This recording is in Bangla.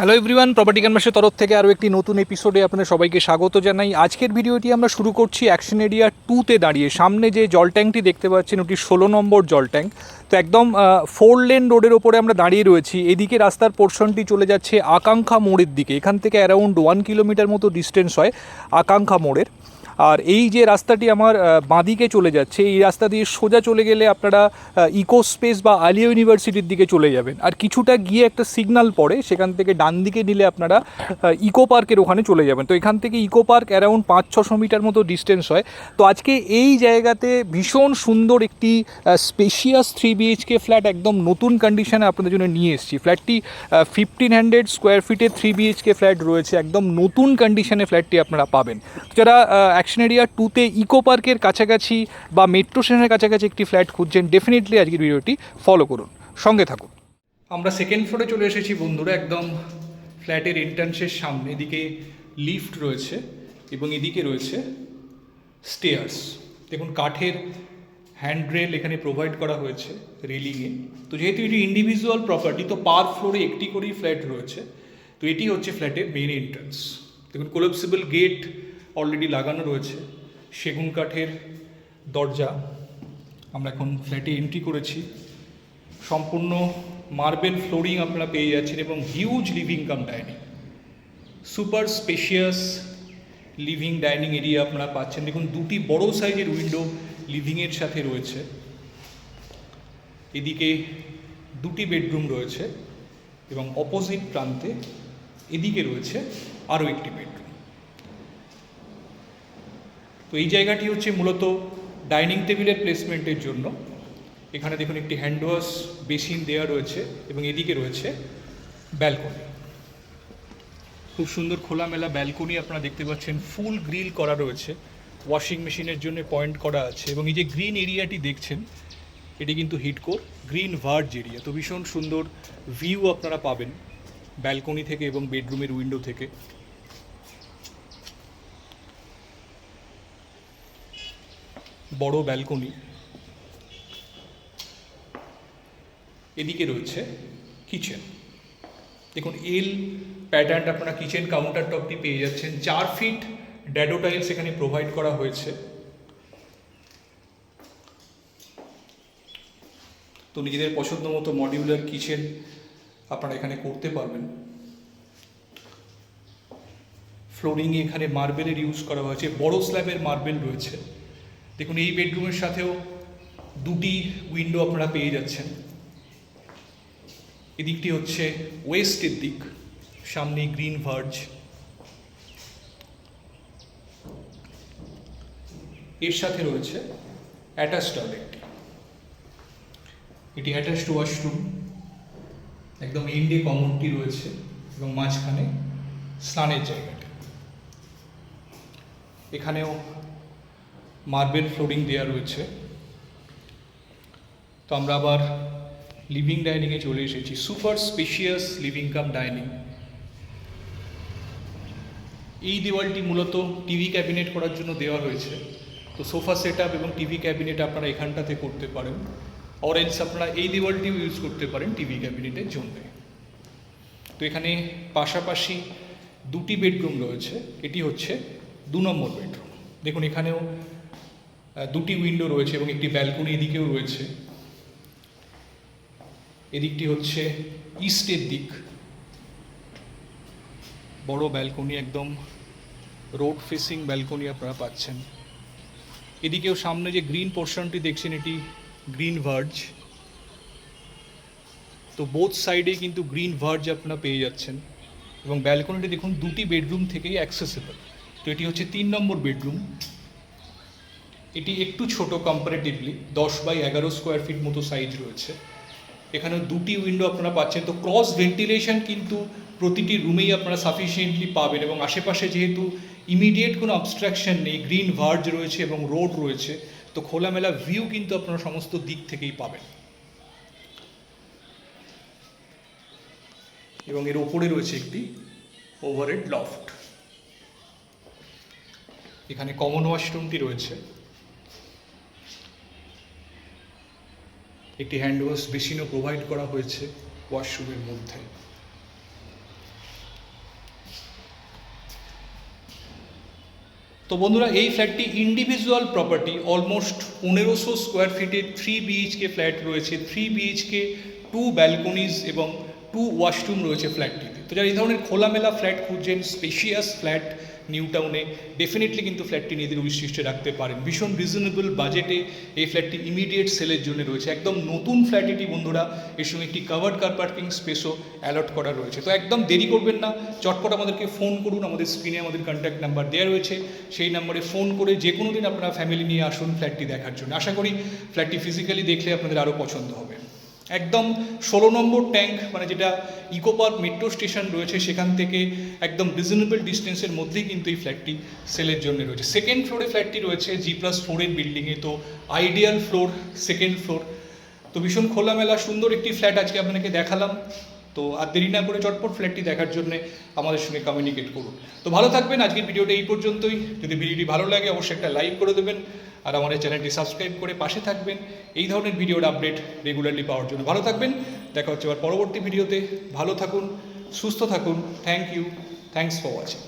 হ্যালো এভরিওয়ান, প্রপার্টি ক্যানভাসের তরফ থেকে আরও একটি নতুন এপিসোডে আপনাদের সবাইকে স্বাগত জানাই। আজকের ভিডিওটি আমরা শুরু করছি অ্যাকশন এরিয়া 2তে দাঁড়িয়ে। সামনে যে জল ট্যাঙ্কটি দেখতে পাচ্ছেন ওটি 16 নম্বর জল ট্যাঙ্ক। তো একদম 4 লেন রোডের ওপরে আমরা দাঁড়িয়ে রয়েছি। এদিকে রাস্তার পোর্শনটি চলে যাচ্ছে আকাঙ্ক্ষা মোড়ের দিকে। এখান থেকে অ্যারাউন্ড 1 কিলোমিটার মতো ডিস্টেন্স হয় আকাঙ্ক্ষা মোড়ের। আর এই যে রাস্তাটি আমার বাঁদিকে চলে যাচ্ছে, এই রাস্তা দিয়ে সোজা চলে গেলে আপনারা ইকো স্পেস বা আলিয়া ইউনিভার্সিটির দিকে চলে যাবেন। আর কিছুটা গিয়ে একটা সিগন্যাল পড়ে, সেখান থেকে ডান দিকে নিলে আপনারা ইকো পার্কের ওখানে চলে যাবেন। তো এখান থেকে ইকো পার্ক অ্যারাউন্ড 500-600 মিটার মতো ডিস্টেন্স হয়। তো আজকে এই জায়গাতে ভীষণ সুন্দর একটি স্পেশিয়াস 3 BHK ফ্ল্যাট একদম নতুন কন্ডিশনে আপনাদের জন্য নিয়ে এসেছি। ফ্ল্যাটটি 1500 স্কোয়ার ফিটের 3 BHK ফ্ল্যাট রয়েছে। একদম নতুন কন্ডিশনে ফ্ল্যাটটি আপনারা পাবেন। যারা অ্যাকশন এরিয়া 2তে ইকো পার্কের কাছাকাছি বা মেট্রো স্টেশনের কাছাকাছি একটি ফ্ল্যাট খুঁজছেন, ডেফিনেটলি আজকের ভিডিওটি ফলো করুন, সঙ্গে থাকুন। আমরা সেকেন্ড ফ্লোরে চলে এসেছি বন্ধুরা, একদম ফ্ল্যাটের এন্ট্রান্সের সামনে। এদিকে লিফট রয়েছে এবং এদিকে রয়েছে স্টেয়ার্স। দেখুন কাঠের হ্যান্ডরেল এখানে প্রোভাইড করা হয়েছে রেলিংয়ে। তো যেহেতু এটি ইন্ডিভিজুয়াল প্রপার্টি, তো পার ফ্লোরে একটি করেই ফ্ল্যাট রয়েছে। তো এটি হচ্ছে ফ্ল্যাটের মেইন এন্ট্রান্স। দেখুন কোলাপসিবল গেট অলরেডি লাগানো রয়েছে, সেগুন কাঠের দরজা। আমরা এখন ফ্ল্যাটে এন্ট্রি করেছি। সম্পূর্ণ মার্বেল ফ্লোরিং আপনারা পেয়ে যাচ্ছেন এবং huge living cum dining, super spacious living dining area আপনারা পাচ্ছেন। দেখুন দুটি বড় সাইজের উইন্ডো লিভিংয়ের সাথে রয়েছে। এদিকে দুটি বেডরুম রয়েছে এবং অপোজিট প্রান্তে এদিকে রয়েছে আরও একটি বেডরুম। তো এই জায়গাটি হচ্ছে মূলত ডাইনিং টেবিলের প্লেসমেন্টের জন্য। এখানে দেখুন একটি হ্যান্ড ওয়াশ বেসিন দেওয়া রয়েছে এবং এদিকে রয়েছে ব্যালকনি। খুব সুন্দর খোলামেলা ব্যালকনি আপনারা দেখতে পাচ্ছেন। ফুল গ্রিল করা রয়েছে, ওয়াশিং মেশিনের জন্য পয়েন্ট করা আছে। এবং এই যে গ্রিন এরিয়াটি দেখছেন, এটি কিন্তু হিডকোর গ্রিন ভার্জ এরিয়া। তো ভীষণ সুন্দর ভিউ আপনারা পাবেন ব্যালকনি থেকে এবং বেডরুমের উইন্ডো থেকে। বড় ব্যালকনি। এদিকে রয়েছে কিচেন। দেখুন এল প্যাটার্ন আপনারা কিচেন কাউন্টার টপটি পেয়ে যাচ্ছেন। 4 ফিট ড্যাডো টাইলস এখানে প্রোভাইড করা হয়েছে। তো নিজেদের পছন্দ মতো মডিউলার কিচেন আপনারা এখানে করতে পারবেন। ফ্লোরিংয়ে এখানে মার্বেলের ইউজ করা হয়েছে, বড় স্ল্যাবের মার্বেল রয়েছে। দেখুন এই বেডরুমের সাথেও দুটি উইন্ডো আপনারা পেয়ে যাচ্ছেন। এদিকটি হচ্ছে ওয়েস্টের দিক, সামনে গ্রিন ভার্জ। এর সাথে রয়েছে অ্যাটাচ টয়লেট। এটি অ্যাটাচড ওয়াশরুম, একদম এন্ডে কমনটি রয়েছে এবং মাঝখানে স্নানের জায়গাটা। এখানেও মার্বেল ফ্লোরিং দেওয়া রয়েছে। তো আমরা আবার লিভিং ডাইনিংয়ে চলে এসেছি। Super spacious living cum dining. এই দেওয়ালটি মূলত টিভি ক্যাবিনেট করার জন্য দেওয়া হয়েছে। তো সোফা সেট আপ এবং টিভি ক্যাবিনেট আপনারা এখানটাতে করতে পারেন, অরেঞ্জ আপনারা এই দেওয়ালটিও ইউজ করতে পারেন টিভি ক্যাবিনেটের জন্য। তো এখানে পাশাপাশি দুটি বেডরুম রয়েছে। এটি হচ্ছে 2 নম্বর বেডরুম। দেখুন এখানেও দুটি উইন্ডো রয়েছে এবং একটি ব্যালকনি এদিকেও রয়েছে। এদিকটি হচ্ছে ইস্টের দিক, বড় ব্যালকনি, একদম রোড ফেসিং ব্যালকনি আপনারা পাচ্ছেন। এদিকেও সামনে যে গ্রিন পোর্শনটি দেখছেন, এটি গ্রিন ভার্জ। তো বোথ সাইডে কিন্তু গ্রিন ভার্জ আপনারা পেয়ে যাচ্ছেন এবং ব্যালকনিটি দেখুন দুটি বেডরুম থেকেই অ্যাক্সেসেবল। তো এটি হচ্ছে 3 নম্বর বেডরুম। এটি একটু ছোট কম্পারেটিভলি, 10x11 স্কোয়ার ফিট মতো সাইজ রয়েছে। এখানে দুটি উইন্ডো আপনারা পাচ্ছেন। তো ক্রস ভেন্টিলেশন কিন্তু প্রতিটি রুমেই আপনারা সাফিসিয়েন্টলি পাবেন এবং আশেপাশে যেহেতু ইমিডিয়েট কোনো অবস্ট্রাকশন নেই, গ্রিন ভার্জ রয়েছে এবং রোড রয়েছে, তো খোলামেলা ভিউ কিন্তু আপনারা সমস্ত দিক থেকেই পাবেন। এবং এর ওপরে রয়েছে একটি ওভারহেড লফট। এখানে কমন ওয়াশরুমটি রয়েছে। একটি হ্যান্ড ওয়াশ বেসিনও প্রোভাইড করা হয়েছে ওয়াশরুমের মধ্যে। তো বন্ধুরা, এই ফ্ল্যাটটি ইন্ডিভিজুয়াল প্রপার্টি, অলমোস্ট 1500 স্কোয়ার ফিটের 3 BHK ফ্ল্যাট রয়েছে। 3 BHK, 2 ব্যালকনিজ এবং 2 ওয়াশরুম রয়েছে ফ্ল্যাটটিতে। তো যারা এই ধরনের খোলামেলা ফ্ল্যাট খুঁজছেন, স্পেশিয়াস ফ্ল্যাট নিউ টাউনে, ডেফিনেটলি কিন্তু ফ্ল্যাটটি নিজেদের উইশলিস্টে রাখতে পারেন। ভীষণ রিজনেবল বাজেটে এই ফ্ল্যাটটি ইমিডিয়েট সেলের জন্য রয়েছে। একদম নতুন ফ্ল্যাট এটি বন্ধুরা, এর সঙ্গে একটি কাভার্ড কার পার্কিং স্পেসও অ্যালট করা রয়েছে। তো একদম দেরি করবেন না, চটপট আমাদেরকে ফোন করুন। আমাদের স্ক্রিনে আমাদের কন্ট্যাক্ট নাম্বার দেওয়া রয়েছে, সেই নাম্বারে ফোন করে যে কোনো দিন আপনারা ফ্যামিলি নিয়ে আসুন ফ্ল্যাটটি দেখার জন্য। আশা করি ফ্ল্যাটটি ফিজিক্যালি দেখলে আপনাদের আরও পছন্দ হবে। একদম 16 নম্বর ট্যাঙ্ক, মানে যেটা ইকো পার্ক মেট্রো স্টেশন রয়েছে, সেখান থেকে একদম রিজনেবল ডিস্টেন্সের মধ্যেই কিন্তু এই ফ্ল্যাটটি সেলের জন্য রয়েছে। সেকেন্ড ফ্লোরে ফ্ল্যাটটি রয়েছে G+4 এর বিল্ডিংয়ে। তো আইডিয়াল ফ্লোর, সেকেন্ড ফ্লোর। তো ভীষণ খোলামেলা সুন্দর একটি ফ্ল্যাট আজকে আপনাকে দেখালাম। তো আর দেরি না করে চটপট ফ্ল্যাটটি দেখার জন্য আমাদের সঙ্গে কমিউনিকেট করুন। তো ভালো থাকবেন। আজকের ভিডিওটা এই পর্যন্তই। যদি ভিডিওটি ভালো লাগে অবশ্যই একটা লাইক করে দেবেন আর আমাদের চ্যানেলটি সাবস্ক্রাইব করে পাশে থাকবেন এই ধরনের ভিডিওর আপডেট রেগুলারলি পাওয়ার জন্য। ভালো থাকবেন, দেখা হচ্ছে আবার পরবর্তী ভিডিওতে। ভালো থাকুন, সুস্থ থাকুন। Thank you, thanks for watching.